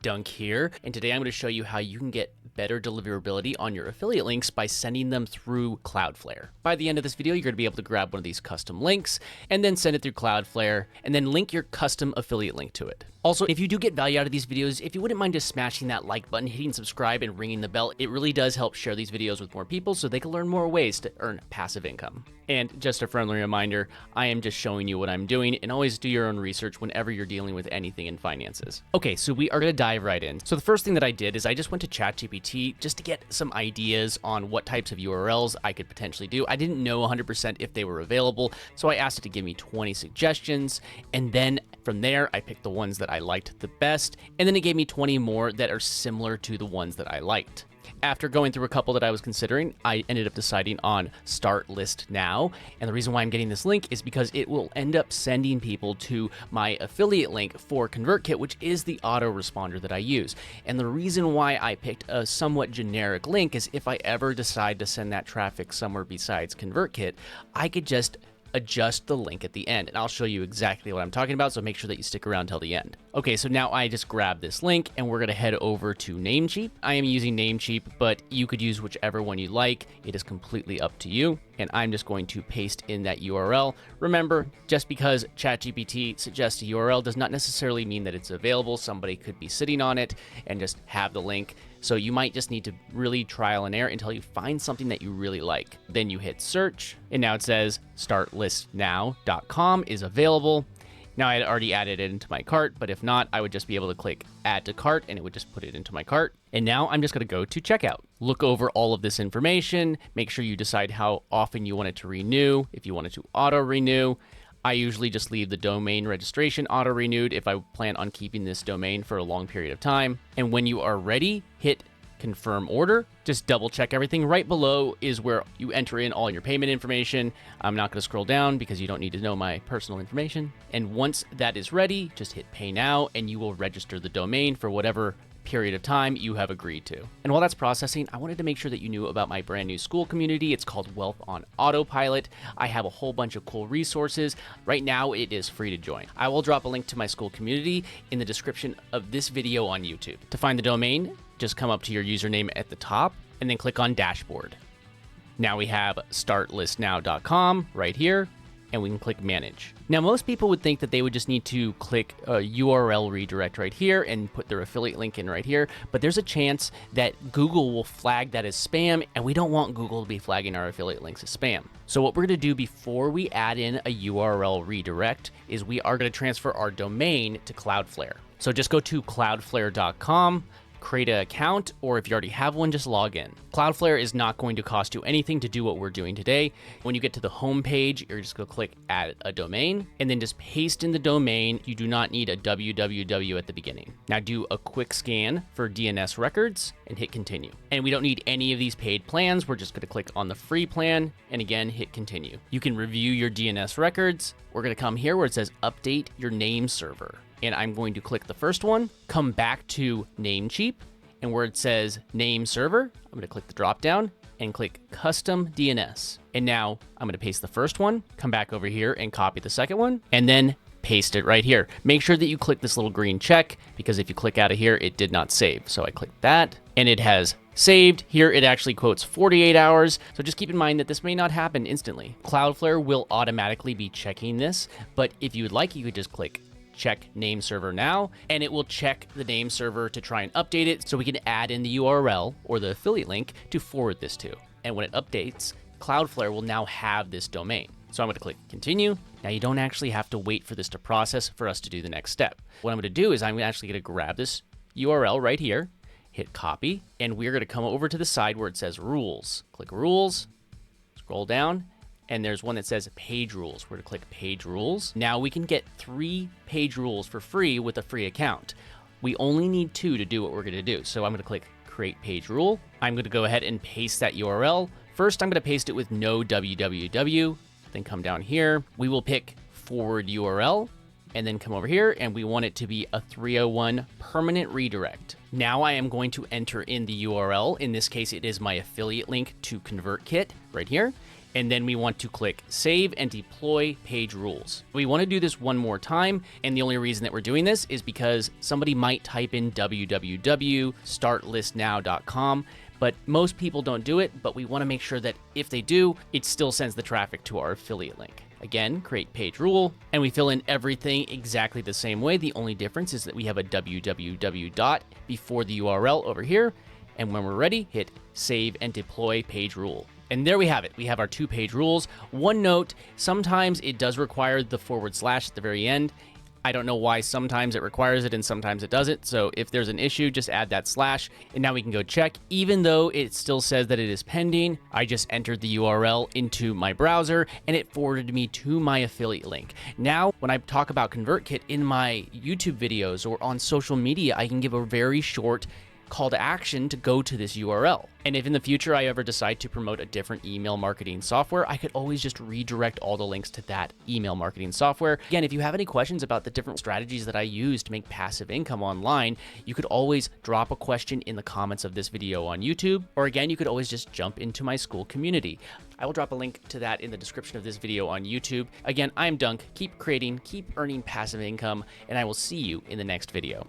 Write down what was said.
Dunk here, and today I'm going to show you how you can get better deliverability on your affiliate links by sending them through CloudFlare. By the end of this video, you're going to be able to grab one of these custom links and then send it through CloudFlare and then link your custom affiliate link to it. Also, if you do get value out of these videos, if you wouldn't mind just smashing that like button, hitting subscribe, and ringing the bell, it really does help share these videos with more people so they can learn more ways to earn passive income. And just a friendly reminder, I am just showing you what I'm doing, and always do your own research whenever you're dealing with anything in finances. Okay, so we are going to dive right in. So the first thing that I did is I just went to ChatGPT just to get some ideas on what types of URLs I could potentially do. I didn't know 100% if they were available, so I asked it to give me 20 suggestions, and then from there, I picked the ones that I liked the best, and then it gave me 20 more that are similar to the ones that I liked. After going through a couple that I was considering, I ended up deciding on Start List Now. And the reason why I'm getting this link is because it will end up sending people to my affiliate link for ConvertKit, which is the autoresponder that I use. And the reason why I picked a somewhat generic link is if I ever decide to send that traffic somewhere besides ConvertKit, I could just adjust the link at the end, and I'll show you exactly what I'm talking about, so make sure that you stick around till the end. Okay, so now I just grab this link and we're gonna head over to Namecheap. I am using Namecheap, but you could use whichever one you like. It is completely up to you, and I'm just going to paste in that URL. Remember, just because ChatGPT suggests a URL does not necessarily mean that it's available. Somebody could be sitting on it and just have the link. So you might just need to really trial and error until you find something that you really like. Then you hit search, and now it says startlistnow.com is available. Now I had already added it into my cart, but if not, I would just be able to click add to cart and it would just put it into my cart. And now I'm just gonna go to checkout. Look over all of this information, make sure you decide how often you want it to renew, if you want it to auto renew. I usually just leave the domain registration auto-renewed if I plan on keeping this domain for a long period of time. And when you are ready, hit confirm order. Just double check everything. Right below is where you enter in all your payment information. I'm not going to scroll down because you don't need to know my personal information. And once that is ready, just hit pay now and you will register the domain for whatever period of time you have agreed to. And while that's processing, I wanted to make sure that you knew about my brand new school community. It's called Wealth on Autopilot. I have a whole bunch of cool resources. Right now, it is free to join. I will drop a link to my school community in the description of this video on YouTube. To find the domain, just come up to your username at the top and then click on Dashboard. Now we have startlistnow.com right here, and we can click manage. Now, most people would think that they would just need to click a URL redirect right here and put their affiliate link in right here, but there's a chance that Google will flag that as spam, and we don't want Google to be flagging our affiliate links as spam. So what we're gonna do before we add in a URL redirect is we are gonna transfer our domain to CloudFlare. So just go to cloudflare.com, create an account, or if you already have one, just log in. CloudFlare is not going to cost you anything to do what we're doing today. When you get to the home page, you're just going to click add a domain and then just paste in the domain. You do not need a www at the beginning. Now do a quick scan for DNS records and hit continue. And we don't need any of these paid plans. We're just going to click on the free plan and again hit continue. You can review your DNS records. We're going to come here where it says update your name server. And I'm going to click the first one, come back to Namecheap, and where it says name server, I'm going to click the drop down and click custom DNS. And now I'm going to paste the first one, come back over here and copy the second one, and then paste it right here. Make sure that you click this little green check because if you click out of here, it did not save. So I click that and it has saved. Here it actually quotes 48 hours. So just keep in mind that this may not happen instantly. CloudFlare will automatically be checking this, but if you would like, you could just click check name server now, and it will check the name server to try and update it so we can add in the URL or the affiliate link to forward this to. And when it updates, CloudFlare will now have this domain. So I'm going to click continue. Now you don't actually have to wait for this to process for us to do the next step. What I'm going to do is I'm actually going to grab this URL right here, hit copy, and we're going to come over to the side where it says rules. Click rules, scroll down, and there's one that says page rules. We're gonna click page rules. Now we can get 3 page rules for free with a free account. We only need 2 to do what we're gonna do. So I'm gonna click create page rule. I'm gonna go ahead and paste that URL. First, I'm gonna paste it with no www, then come down here. We will pick forward URL and then come over here and we want it to be a 301 permanent redirect. Now I am going to enter in the URL. In this case, it is my affiliate link to ConvertKit right here. and then we want to click Save and Deploy Page Rules. We want to do this one more time, and the only reason that we're doing this is because somebody might type in www.startlistnow.com, but most people don't do it, but we want to make sure that if they do, it still sends the traffic to our affiliate link. Again, create page rule, and we fill in everything exactly the same way. The only difference is that we have a www dot before the URL over here, and when we're ready, hit Save and Deploy Page Rule. And there we have it. We have our 2 page rules. One note, sometimes it does require the / at the very end. I don't know why sometimes it requires it and sometimes it doesn't. So if there's an issue, just add that / and now we can go check. Even though it still says that it is pending, I just entered the URL into my browser and it forwarded me to my affiliate link. Now, when I talk about ConvertKit in my YouTube videos or on social media, I can give a very short call to action to go to this URL. And if in the future I ever decide to promote a different email marketing software, I could always just redirect all the links to that email marketing software. Again, if you have any questions about the different strategies that I use to make passive income online, you could always drop a question in the comments of this video on YouTube, or again, you could always just jump into my school community. I will drop a link to that in the description of this video on YouTube. Again, I'm Dunk. Keep creating, keep earning passive income, and I will see you in the next video.